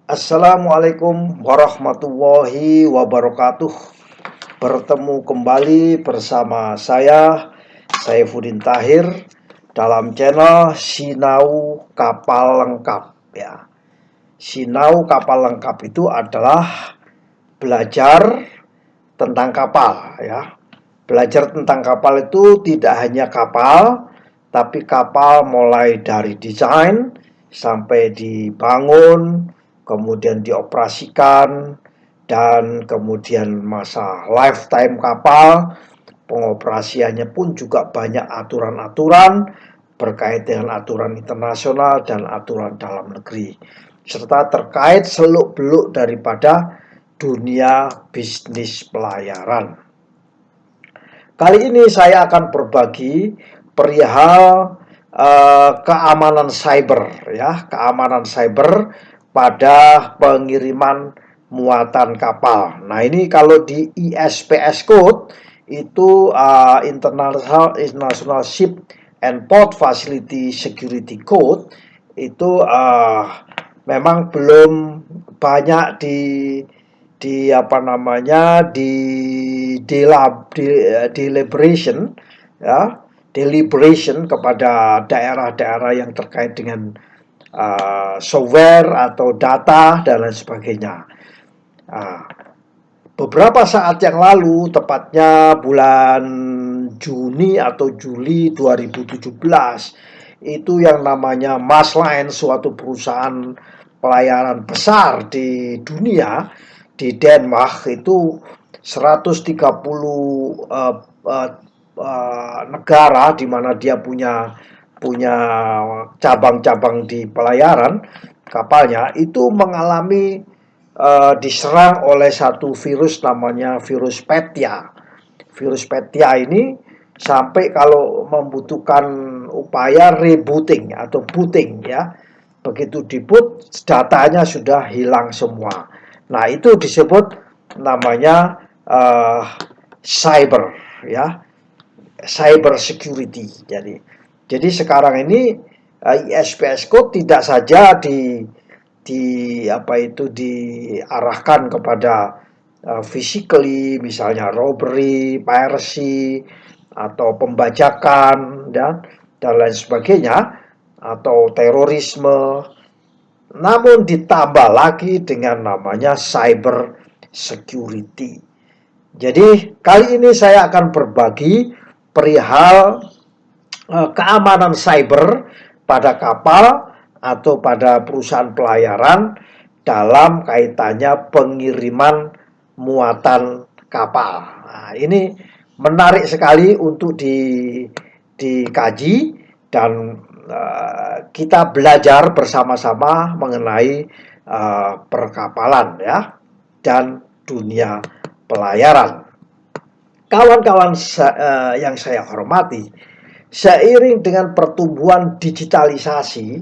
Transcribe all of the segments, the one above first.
Assalamualaikum warahmatullahi wabarakatuh. Bertemu kembali bersama saya, Saifuddin Tahir, dalam channel Sinau Kapal Lengkap ya. Sinau Kapal Lengkap itu adalah belajar tentang kapal ya. Belajar tentang kapal itu tidak hanya kapal, tapi kapal mulai dari desain sampai dibangun, kemudian dioperasikan, dan kemudian masa lifetime kapal, pengoperasiannya pun juga banyak aturan-aturan berkait dengan aturan internasional dan aturan dalam negeri, serta terkait seluk-beluk daripada dunia bisnis pelayaran. Kali ini saya akan berbagi perihal keamanan cyber ya, keamanan cyber pada pengiriman muatan kapal. Nah, ini kalau di ISPS Code itu International Ship and Port Facility Security Code itu memang belum banyak di apa namanya deliberation ya, deliberation kepada daerah-daerah yang terkait dengan software atau data dan lain sebagainya. Beberapa saat yang lalu, tepatnya bulan Juni atau Juli 2017, itu yang namanya Masline, suatu perusahaan pelayaran besar di dunia, di Denmark, itu 130 negara di mana dia punya cabang-cabang di pelayaran kapalnya, itu mengalami diserang oleh satu virus namanya virus Petya. Virus Petya ini sampai kalau membutuhkan upaya rebooting atau booting ya, begitu diboot datanya sudah hilang semua. Nah, itu disebut namanya cyber ya, cyber security. Jadi sekarang ini ISPS Code tidak saja diarahkan kepada physically, misalnya robbery, piracy, atau pembajakan dan lain sebagainya, atau terorisme, namun ditambah lagi dengan namanya cyber security. Jadi kali ini saya akan berbagi perihal keamanan cyber pada kapal atau pada perusahaan pelayaran dalam kaitannya pengiriman muatan kapal. Nah, ini menarik sekali untuk dikaji dan kita belajar bersama-sama mengenai perkapalan ya dan dunia pelayaran. Kawan-kawan yang saya hormati, seiring dengan pertumbuhan digitalisasi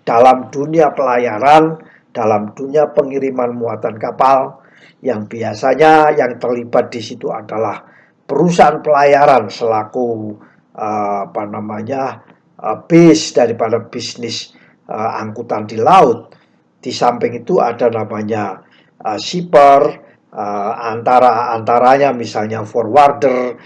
dalam dunia pelayaran, dalam dunia pengiriman muatan kapal, yang biasanya yang terlibat di situ adalah perusahaan pelayaran selaku base daripada bisnis angkutan di laut. Di samping itu ada namanya shipper, antaranya misalnya forwarder,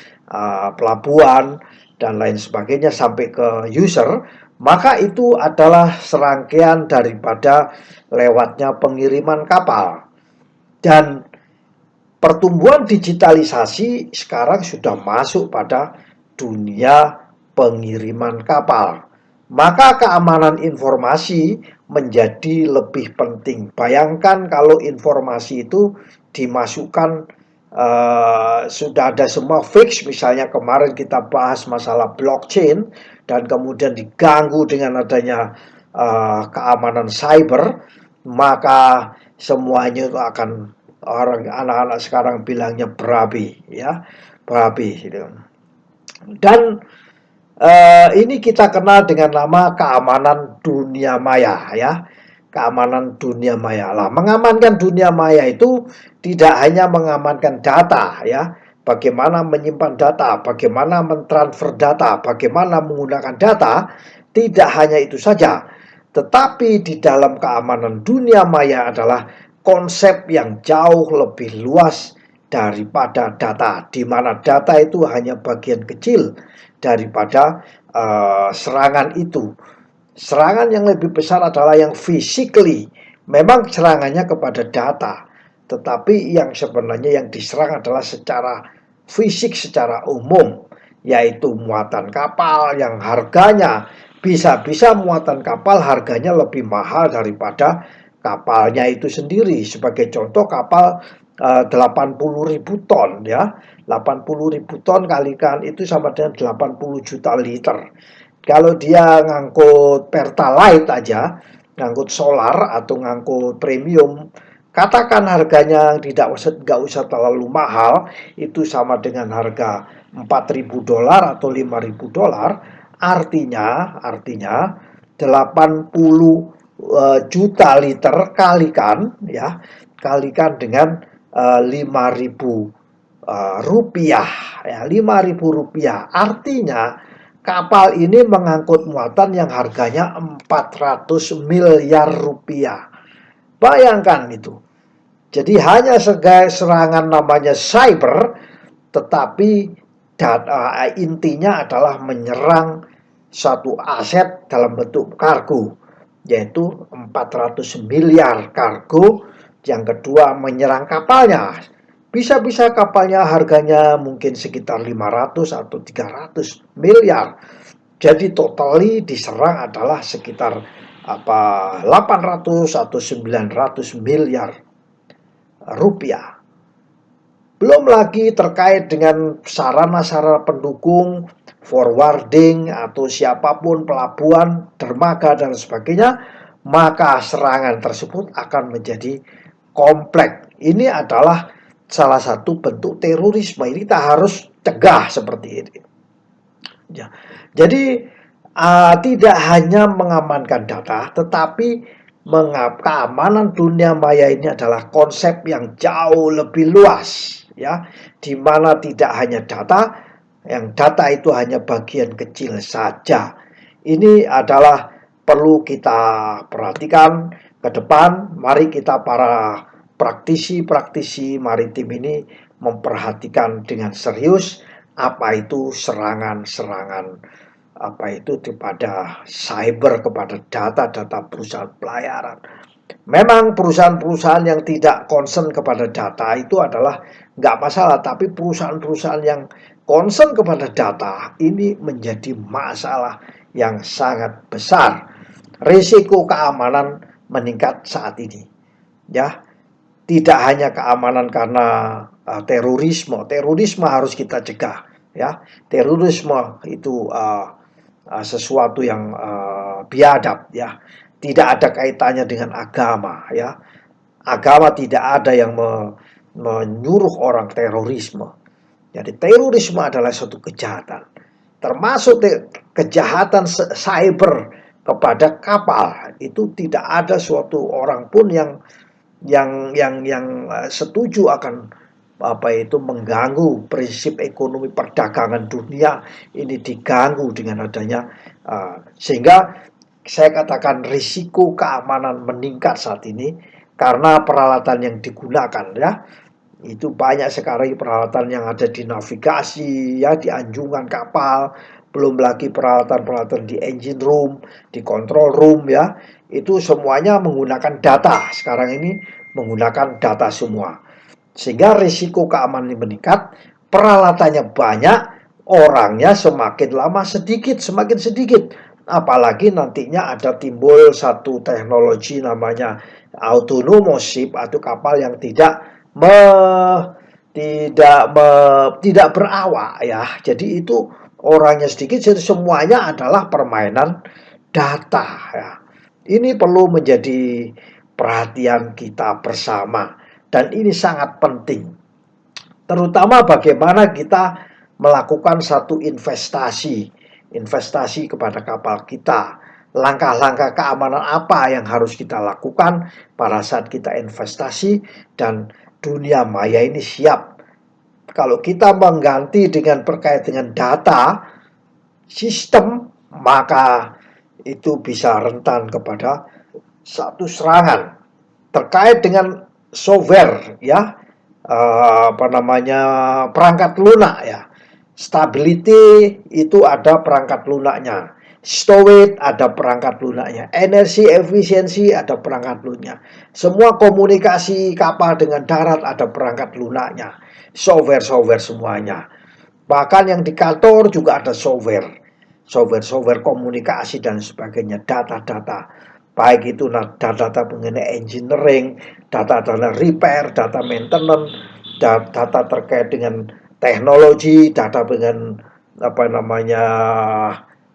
pelabuhan, dan lain sebagainya sampai ke user, maka itu adalah serangkaian daripada lewatnya pengiriman kapal. Dan pertumbuhan digitalisasi sekarang sudah masuk pada dunia pengiriman kapal. Maka keamanan informasi menjadi lebih penting. Bayangkan kalau informasi itu dimasukkan sudah ada semua fix, misalnya kemarin kita bahas masalah blockchain dan kemudian diganggu dengan adanya keamanan cyber, maka semuanya itu akan, orang anak-anak sekarang bilangnya berabi ya, berabi gitu. Dan ini kita kenal dengan nama keamanan dunia maya ya. Keamanan dunia maya. Lah, mengamankan dunia maya itu tidak hanya mengamankan data ya, bagaimana menyimpan data, bagaimana mentransfer data, bagaimana menggunakan data, tidak hanya itu saja. Tetapi di dalam keamanan dunia maya adalah konsep yang jauh lebih luas daripada data, di mana data itu hanya bagian kecil daripada serangan itu. Serangan yang lebih besar adalah yang physically. Memang serangannya kepada data, tetapi yang sebenarnya yang diserang adalah secara fisik, secara umum, yaitu muatan kapal yang harganya bisa-bisa muatan kapal harganya lebih mahal daripada kapalnya itu sendiri. Sebagai contoh kapal 80.000 ton ya. 80.000 ton kalikan itu sama dengan 80 juta liter. Kalau dia ngangkut Pertalite aja, ngangkut solar atau ngangkut premium, katakan harganya nggak usah terlalu mahal, itu sama dengan harga $4.000 atau $5.000, artinya 80 juta liter kalikan dengan 5.000 rupiah ya, 5.000 rupiah, artinya kapal ini mengangkut muatan yang harganya 400 miliar rupiah. Bayangkan itu. Jadi hanya sebagai serangan namanya cyber, tetapi intinya adalah menyerang satu aset dalam bentuk kargo, yaitu 400 miliar kargo. Yang kedua menyerang kapalnya. Bisa-bisa kapalnya harganya mungkin sekitar 500 atau 300 miliar. Jadi totally diserang adalah sekitar 800 atau 900 miliar rupiah. Belum lagi terkait dengan sarana-sarana pendukung, forwarding atau siapapun, pelabuhan, dermaga dan sebagainya, maka serangan tersebut akan menjadi kompleks. Ini adalah salah satu bentuk terorisme. Ini kita harus cegah seperti ini. Ya. Jadi tidak hanya mengamankan data, tetapi keamanan dunia maya ini adalah konsep yang jauh lebih luas, ya, di mana tidak hanya data, yang data itu hanya bagian kecil saja. Ini adalah perlu kita perhatikan ke depan. Mari kita para praktisi maritim ini memperhatikan dengan serius apa itu serangan-serangan kepada cyber, kepada data-data perusahaan pelayaran. Memang perusahaan-perusahaan yang tidak concern kepada data itu adalah nggak masalah, tapi perusahaan-perusahaan yang concern kepada data ini menjadi masalah yang sangat besar. Risiko keamanan meningkat saat ini, ya. Tidak hanya keamanan karena terorisme harus kita cegah, ya. Terorisme itu sesuatu yang biadab, ya. Tidak ada kaitannya dengan agama, ya. Agama tidak ada yang menyuruh orang terorisme. Jadi terorisme adalah suatu kejahatan, termasuk kejahatan cyber kepada kapal. Itu tidak ada suatu orang pun yang setuju akan mengganggu prinsip ekonomi perdagangan dunia ini, diganggu dengan adanya sehingga saya katakan risiko keamanan meningkat saat ini karena peralatan yang digunakan, ya. Itu banyak sekali peralatan yang ada di navigasi, ya, di anjungan kapal, belum lagi peralatan-peralatan di engine room, di control room, ya. Itu semuanya menggunakan data. Sekarang ini menggunakan data semua. Sehingga risiko keamanan meningkat, peralatannya banyak, orangnya semakin lama semakin sedikit. Apalagi nantinya ada timbul satu teknologi namanya autonomous ship atau kapal yang tidak berawak, ya. Jadi itu orangnya sedikit, jadi semuanya adalah permainan data, ya. Ini perlu menjadi perhatian kita bersama dan ini sangat penting. Terutama bagaimana kita melakukan satu investasi kepada kapal kita. Langkah-langkah keamanan apa yang harus kita lakukan pada saat kita investasi, dan dunia maya ini siap. Kalau kita mengganti dengan terkait dengan data, sistem, maka itu bisa rentan kepada satu serangan terkait dengan software ya, apa namanya, perangkat lunak ya. Stability itu ada perangkat lunaknya, storage ada perangkat lunaknya, energi efisiensi ada perangkat lunaknya, semua komunikasi kapal dengan darat ada perangkat lunaknya, software semuanya. Bahkan yang di kantor juga ada software komunikasi dan sebagainya, data-data. Baik itu data-data mengenai engineering, data-data repair, data maintenance, data terkait dengan teknologi, data dengan apa namanya,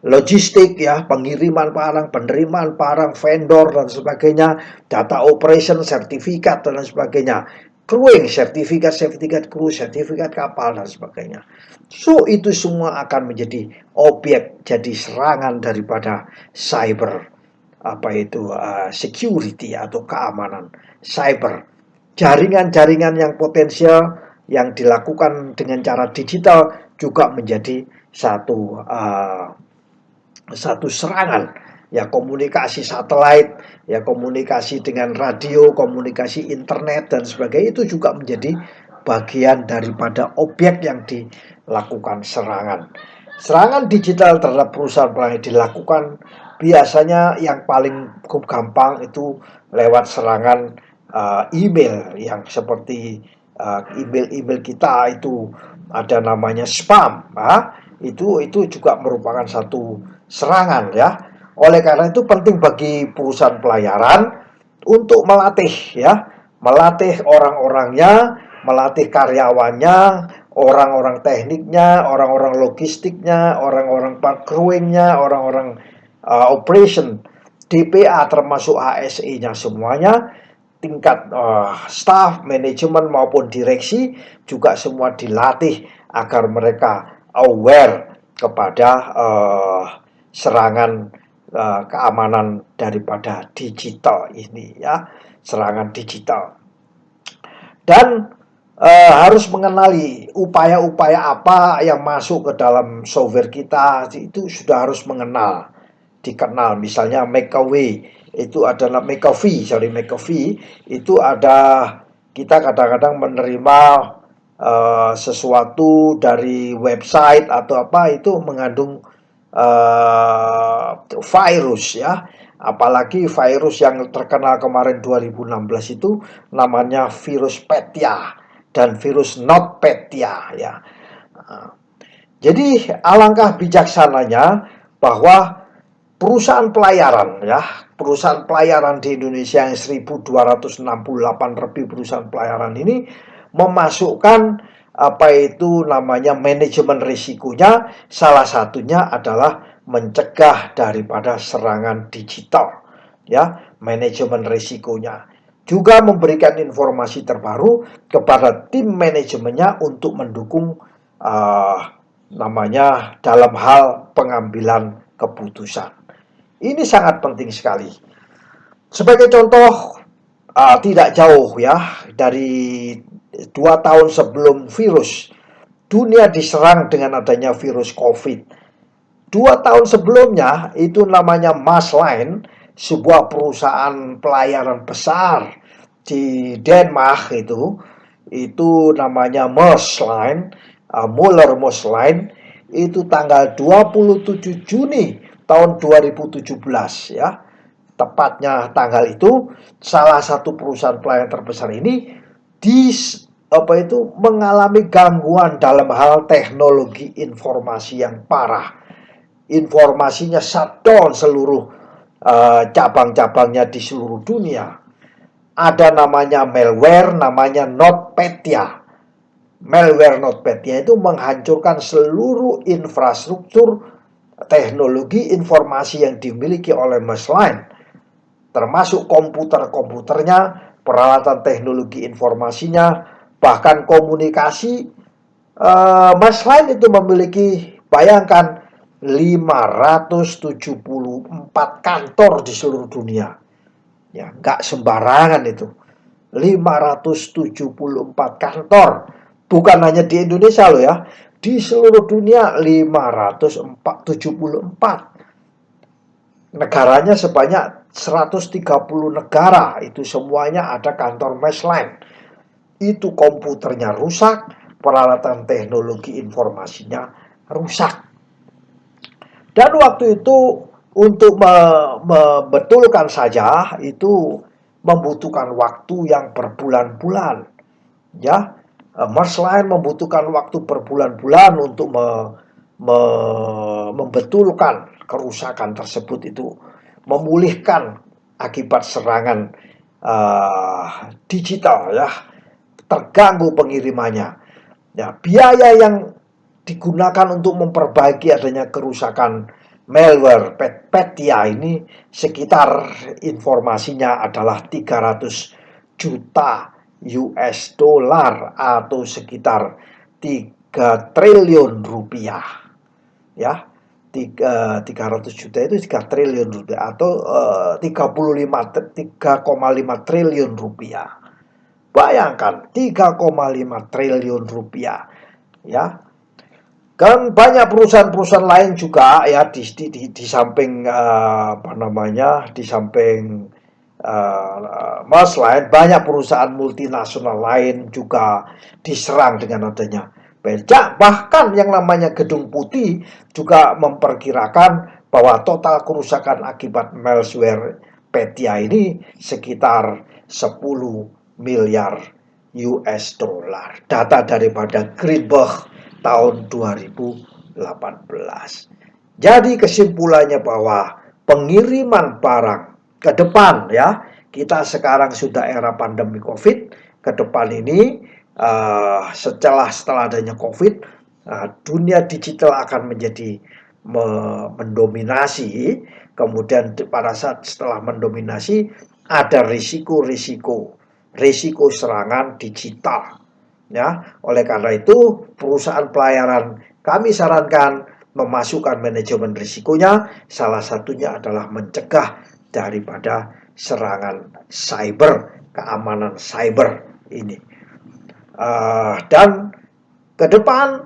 logistik ya, pengiriman barang, penerimaan barang, vendor dan sebagainya, data operation, sertifikat dan sebagainya, crewing, sertifikat kru, sertifikat kapal dan sebagainya. So itu semua akan menjadi objek, jadi serangan daripada cyber, apa itu, security atau keamanan cyber. Jaringan-jaringan yang potensial yang dilakukan dengan cara digital juga menjadi satu serangan ya, komunikasi satelit ya, komunikasi dengan radio, komunikasi internet dan sebagainya, itu juga menjadi bagian daripada objek yang dilakukan serangan. Serangan digital terhadap perusahaan pelayanan dilakukan biasanya yang paling gampang itu lewat serangan email, yang seperti email-email kita itu ada namanya spam. Itu juga merupakan satu serangan ya. Oleh karena itu penting bagi perusahaan pelayaran untuk melatih orang-orangnya, melatih karyawannya, orang-orang tekniknya, orang-orang logistiknya, orang-orang crewingnya, orang-orang operation, DPA termasuk HSE-nya semuanya, tingkat staff, manajemen maupun direksi juga semua dilatih agar mereka aware kepada serangan keamanan daripada digital ini ya, serangan digital. Dan harus mengenali upaya-upaya apa yang masuk ke dalam software kita, itu sudah harus dikenal. Misalnya McAfee itu adalah McAfee itu ada, kita kadang-kadang menerima sesuatu dari website atau apa, itu mengandung virus ya. Apalagi virus yang terkenal kemarin 2016 itu namanya virus Petya dan virus NotPetya ya. Jadi alangkah bijaksananya bahwa perusahaan pelayaran di Indonesia yang 1268 lebih perusahaan pelayaran ini memasukkan apa itu namanya manajemen risikonya. Salah satunya adalah mencegah daripada serangan digital ya, manajemen risikonya. Juga memberikan informasi terbaru kepada tim manajemennya untuk mendukung namanya dalam hal pengambilan keputusan. Ini sangat penting sekali. Sebagai contoh, tidak jauh ya dari 2 tahun sebelum virus, dunia diserang dengan adanya virus COVID. 2 tahun sebelumnya itu namanya Maersk, sebuah perusahaan pelayaran besar di Denmark, itu namanya Maersk Line, Maersk Line, itu tanggal 27 Juni tahun 2017 ya. Tepatnya tanggal itu, salah satu perusahaan pelayanan terbesar ini mengalami gangguan dalam hal teknologi informasi yang parah. Informasinya shutdown seluruh cabang-cabangnya di seluruh dunia. Ada namanya malware, namanya NotPetya. Malware NotPetya itu menghancurkan seluruh infrastruktur teknologi informasi yang dimiliki oleh Maersk, termasuk komputernya, peralatan teknologi informasinya, bahkan komunikasi. Maersk itu memiliki, bayangkan, 574 kantor di seluruh dunia. Ya, nggak sembarangan itu. 574 kantor. Bukan hanya di Indonesia loh ya. Di seluruh dunia 574. negaranya sebanyak 130 negara, itu semuanya ada kantor Mesline. Itu komputernya rusak, peralatan teknologi informasinya rusak. Dan waktu itu untuk membetulkan saja itu membutuhkan waktu yang berbulan-bulan, ya. Mesline membutuhkan waktu berbulan-bulan untuk membetulkan kerusakan tersebut, itu memulihkan akibat serangan digital, ya, terganggu pengirimannya. Ya, biaya yang digunakan untuk memperbaiki adanya kerusakan malware Petya ini sekitar, informasinya adalah 300 juta US dollar atau sekitar 3 triliun rupiah, ya. 300 juta itu 3 triliun rupiah atau 3,5 triliun rupiah. Bayangkan 3,5 triliun rupiah, ya. Kan banyak perusahaan-perusahaan lain juga, ya, di samping di samping Mesline, banyak perusahaan multinasional lain juga diserang dengan adanya pajak. Bahkan yang namanya Gedung Putih juga memperkirakan bahwa total kerusakan akibat malware Petya ini sekitar 10 miliar US dollar. Data daripada Greenberg tahun 2018. Jadi kesimpulannya bahwa pengiriman barang ke depan, ya, kita sekarang sudah era pandemi COVID, ke depan ini setelah adanya COVID, dunia digital akan menjadi mendominasi. Kemudian pada saat setelah mendominasi ada risiko serangan digital, ya. Oleh karena itu perusahaan pelayaran kami sarankan memasukkan manajemen risikonya, salah satunya adalah mencegah daripada serangan cyber, keamanan cyber ini. Dan ke depan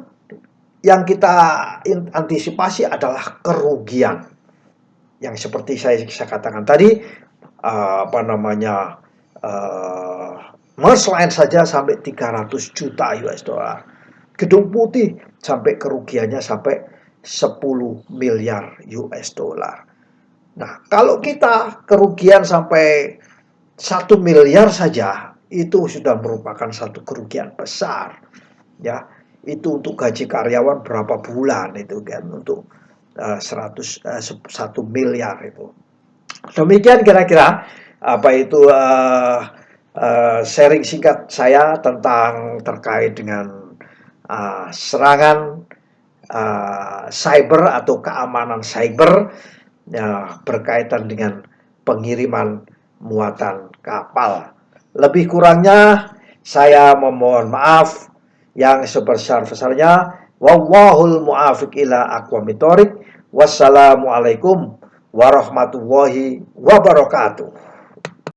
yang kita antisipasi adalah kerugian yang seperti saya katakan tadi, Mesline saja sampai 300 juta US dollar. Gedung Putih sampai kerugiannya sampai 10 miliar US dollar. Nah, kalau kita kerugian sampai 1 miliar saja, itu sudah merupakan satu kerugian besar, ya. Itu untuk gaji karyawan berapa bulan itu kan, untuk 1 miliar itu. Demikian kira-kira apa itu sharing singkat saya tentang terkait dengan serangan cyber atau keamanan cyber, ya, berkaitan dengan pengiriman muatan kapal. Lebih kurangnya saya memohon maaf yang sebesar-besarnya. Wallahul muwaffiq ila aqwamit thoriq. Wassalamualaikum warahmatullahi wabarakatuh.